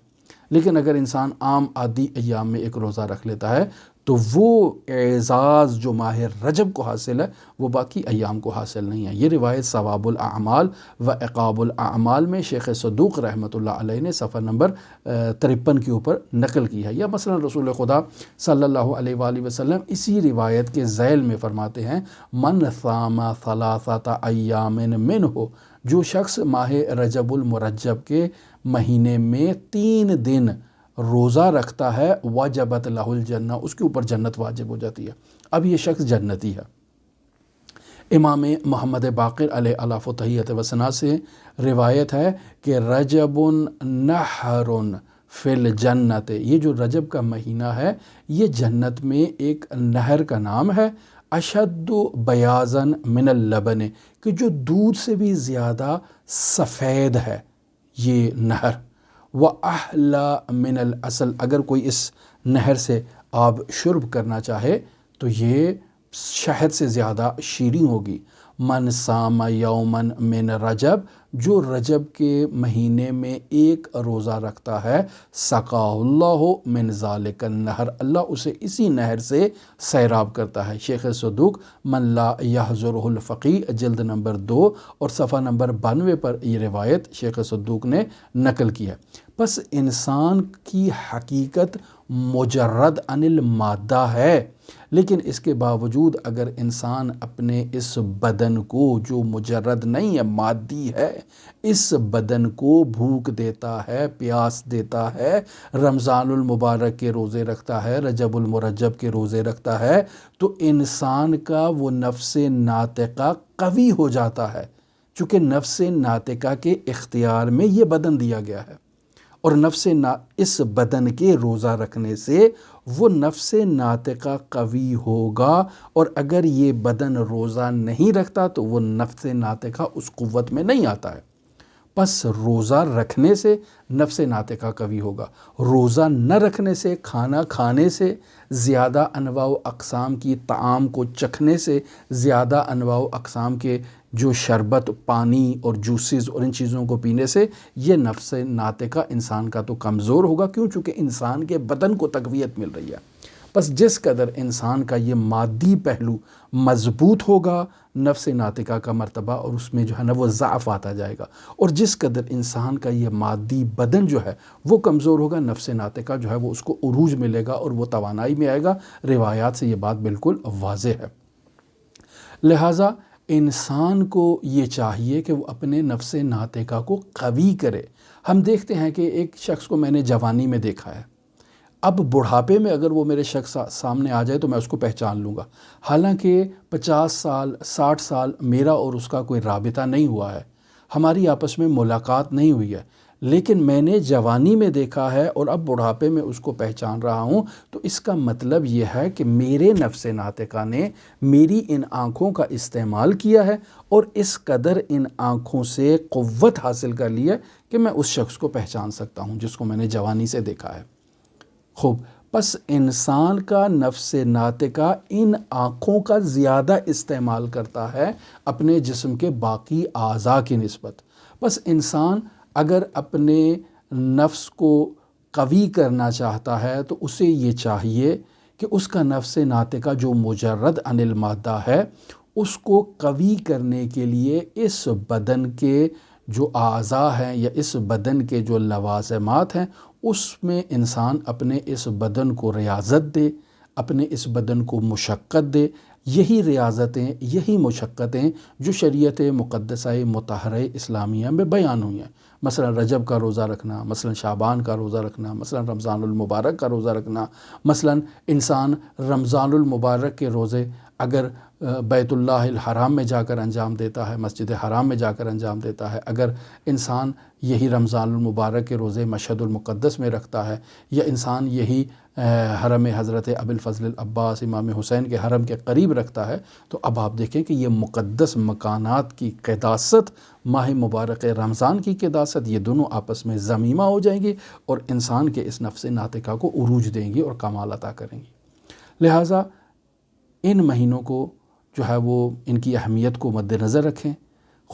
لیکن اگر انسان عام عادی ایام میں ایک روزہ رکھ لیتا ہے تو وہ اعزاز جو ماہ رجب کو حاصل ہے وہ باقی ایام کو حاصل نہیں ہے۔ یہ روایت ثواب الاعمال و عقاب الاعمال میں شیخ صدوق رحمۃ اللہ علیہ نے صفحہ نمبر 53 کے اوپر نقل کی ہے۔ یا مثلا رسول خدا صلی اللہ علیہ وآلہ وسلم اسی روایت کے ذیل میں فرماتے ہیں من صام ثلاثۃ ایام منہ، جو شخص ماہ رجب المرجب کے مہینے میں 3 دن روزہ رکھتا ہے وجبت لہ الجنہ، اس کے اوپر جنت واجب ہو جاتی ہے، اب یہ شخص جنتی ہے۔ امام محمد باقر علیہ الاف و تحیت و ثنا سے روایت ہے کہ رجب نہر فی الجنت، یہ جو رجب کا مہینہ ہے یہ جنت میں ایک نہر کا نام ہے، اشد بیاضاً من اللبن، کہ جو دودھ سے بھی زیادہ سفید ہے یہ نہر، وَأَحْلَى مِنَ الْعَسَلِ، اگر کوئی اس نہر سے آب شرب کرنا چاہے تو یہ شہد سے زیادہ شیریں ہوگی۔ من صام یومن من رجب، جو رجب کے مہینے میں ایک روزہ رکھتا ہے، سقاہ اللہ من ذالک النہر، اللہ اسے اسی نہر سے سیراب کرتا ہے۔ شیخ صدوق من لا یحضرہ الفقی، جلد نمبر 2 اور صفحہ نمبر 92 پر یہ روایت شیخ صدوق نے نقل کی ہے۔ پس انسان کی حقیقت مجرد عن المادہ ہے، لیکن اس کے باوجود اگر انسان اپنے اس بدن کو جو مجرد نہیں ہے مادی ہے، اس بدن کو بھوک دیتا ہے، پیاس دیتا ہے، رمضان المبارک کے روزے رکھتا ہے، رجب المرجب کے روزے رکھتا ہے، تو انسان کا وہ نفس ناطقہ قوی ہو جاتا ہے، چونکہ نفس ناطقہ کے اختیار میں یہ بدن دیا گیا ہے، اور اس بدن کے روزہ رکھنے سے وہ نفس ناطقہ قوی ہوگا، اور اگر یہ بدن روزہ نہیں رکھتا تو وہ نفس ناطقہ اس قوت میں نہیں آتا ہے۔ پس روزہ رکھنے سے نفس ناطقہ قوی ہوگا، روزہ نہ رکھنے سے، کھانا کھانے سے، زیادہ انواع و اقسام کی طعام کو چکھنے سے، زیادہ انواع و اقسام کے جو شربت، پانی اور جوسز اور ان چیزوں کو پینے سے یہ نفس ناطقہ انسان کا تو کمزور ہوگا، کیوں؟ چونکہ انسان کے بدن کو تقویت مل رہی ہے۔ بس جس قدر انسان کا یہ مادی پہلو مضبوط ہوگا، نفس ناطقہ کا مرتبہ اور اس میں جو ہے نا وہ ضعف آتا جائے گا، اور جس قدر انسان کا یہ مادی بدن جو ہے وہ کمزور ہوگا، نفس ناطقہ جو ہے وہ اس کو عروج ملے گا اور وہ توانائی میں آئے گا۔ روایات سے یہ بات بالکل واضح ہے۔ لہٰذا انسان کو یہ چاہیے کہ وہ اپنے نفس ناطقہ کو قوی کرے۔ ہم دیکھتے ہیں کہ ایک شخص کو میں نے جوانی میں دیکھا ہے، اب بڑھاپے میں اگر وہ میرے شخص سامنے آ جائے تو میں اس کو پہچان لوں گا، حالانکہ 50 سال 60 سال میرا اور اس کا کوئی رابطہ نہیں ہوا ہے، ہماری آپس میں ملاقات نہیں ہوئی ہے، لیکن میں نے جوانی میں دیکھا ہے اور اب بڑھاپے میں اس کو پہچان رہا ہوں، تو اس کا مطلب یہ ہے کہ میرے نفس ناطقہ نے میری ان آنکھوں کا استعمال کیا ہے اور اس قدر ان آنکھوں سے قوت حاصل کر لی ہے کہ میں اس شخص کو پہچان سکتا ہوں جس کو میں نے جوانی سے دیکھا ہے۔ خوب، پس انسان کا نفس ناطقہ ان آنکھوں کا زیادہ استعمال کرتا ہے اپنے جسم کے باقی اعضاء کی نسبت۔ پس انسان اگر اپنے نفس کو قوی کرنا چاہتا ہے تو اسے یہ چاہیے کہ اس کا نفس ناطقہ جو مجرد عن المادہ ہے اس کو قوی کرنے کے لیے اس بدن کے جو اعضاء ہیں یا اس بدن کے جو لوازمات ہیں اس میں انسان اپنے اس بدن کو ریاضت دے، اپنے اس بدن کو مشقت دے۔ یہی ریاضتیں، یہی مشقتیں جو شریعت مقدسہ مطہرہ اسلامیہ میں بیان ہوئی ہیں، مثلا رجب کا روزہ رکھنا، مثلا شعبان کا روزہ رکھنا، مثلا رمضان المبارک کا روزہ رکھنا، مثلا انسان رمضان المبارک کے روزے اگر بیت اللہ الحرام میں جا کر انجام دیتا ہے، مسجد حرام میں جا کر انجام دیتا ہے، اگر انسان یہی رمضان المبارک کے روزے مشہد المقدس میں رکھتا ہے، یا انسان یہی حرم حضرت ابی الفضل العباس امام حسین کے حرم کے قریب رکھتا ہے، تو اب آپ دیکھیں کہ یہ مقدس مکانات کی قداست، ماہ مبارک رمضان کی قداست، یہ دونوں آپس میں ضمیمہ ہو جائیں گی اور انسان کے اس نفس ناطقہ کو عروج دیں گی اور کمال عطا کریں گی۔ لہٰذا ان مہینوں کو جو ہے وہ ان کی اہمیت کو مد نظر رکھیں،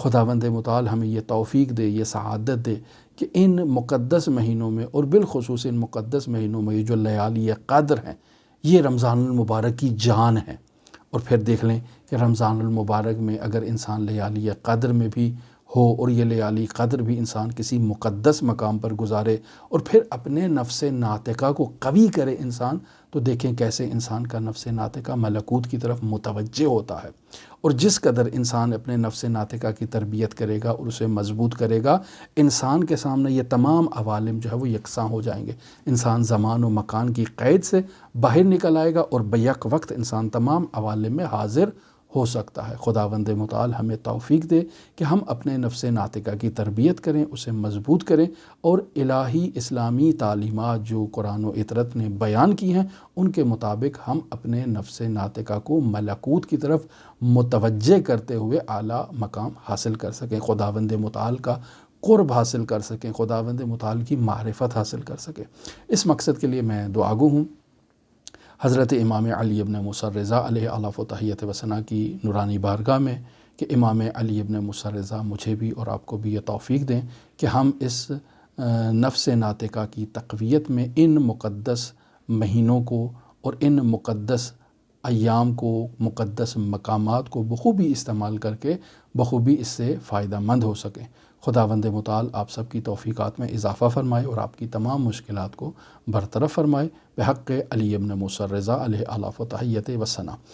خداوند متعال ہمیں یہ توفیق دے، یہ سعادت دے کہ ان مقدس مہینوں میں، اور بالخصوص ان مقدس مہینوں میں یہ جو لیالی قدر ہیں، یہ رمضان المبارک کی جان ہے۔ اور پھر دیکھ لیں کہ رمضان المبارک میں اگر انسان لیالی قدر میں بھی ہو، اور یہ لیالی قدر بھی انسان کسی مقدس مقام پر گزارے، اور پھر اپنے نفس ناطقہ کو قوی کرے انسان، تو دیکھیں کیسے انسان کا نفس ناطقہ ملکوت کی طرف متوجہ ہوتا ہے۔ اور جس قدر انسان اپنے نفس ناطقہ کی تربیت کرے گا اور اسے مضبوط کرے گا، انسان کے سامنے یہ تمام عوالم جو ہے وہ یکساں ہو جائیں گے۔ انسان زمان و مکان کی قید سے باہر نکل آئے گا، اور بیک وقت انسان تمام عوالم میں حاضر ہو سکتا ہے۔ خداوند متعال ہمیں توفیق دے کہ ہم اپنے نفس ناطقہ کی تربیت کریں، اسے مضبوط کریں، اور الہی اسلامی تعلیمات جو قرآن و اطرت نے بیان کی ہیں ان کے مطابق ہم اپنے نفس ناطقہ کو ملکوت کی طرف متوجہ کرتے ہوئے اعلیٰ مقام حاصل کر سکیں، خداوند متعال کا قرب حاصل کر سکیں، خداوند متعال کی معرفت حاصل کر سکیں۔ اس مقصد کے لیے میں دعاگو ہوں حضرت امام علی ابن موسیٰ الرضا علیہ الاف و تحیت و ثنا کی نورانی بارگاہ میں کہ امام علی ابن موسیٰ الرضا مجھے بھی اور آپ کو بھی یہ توفیق دیں کہ ہم اس نفس ناطقہ کی تقویت میں ان مقدس مہینوں کو اور ان مقدس ایام کو، مقدس مقامات کو بخوبی استعمال کر کے بخوبی اس سے فائدہ مند ہو سکیں۔ خداوند متعال آپ سب کی توفیقات میں اضافہ فرمائے اور آپ کی تمام مشکلات کو برطرف فرمائے، بحق علی ابن موسیٰ الرضا علیہ الاف و تحیت و ثنا۔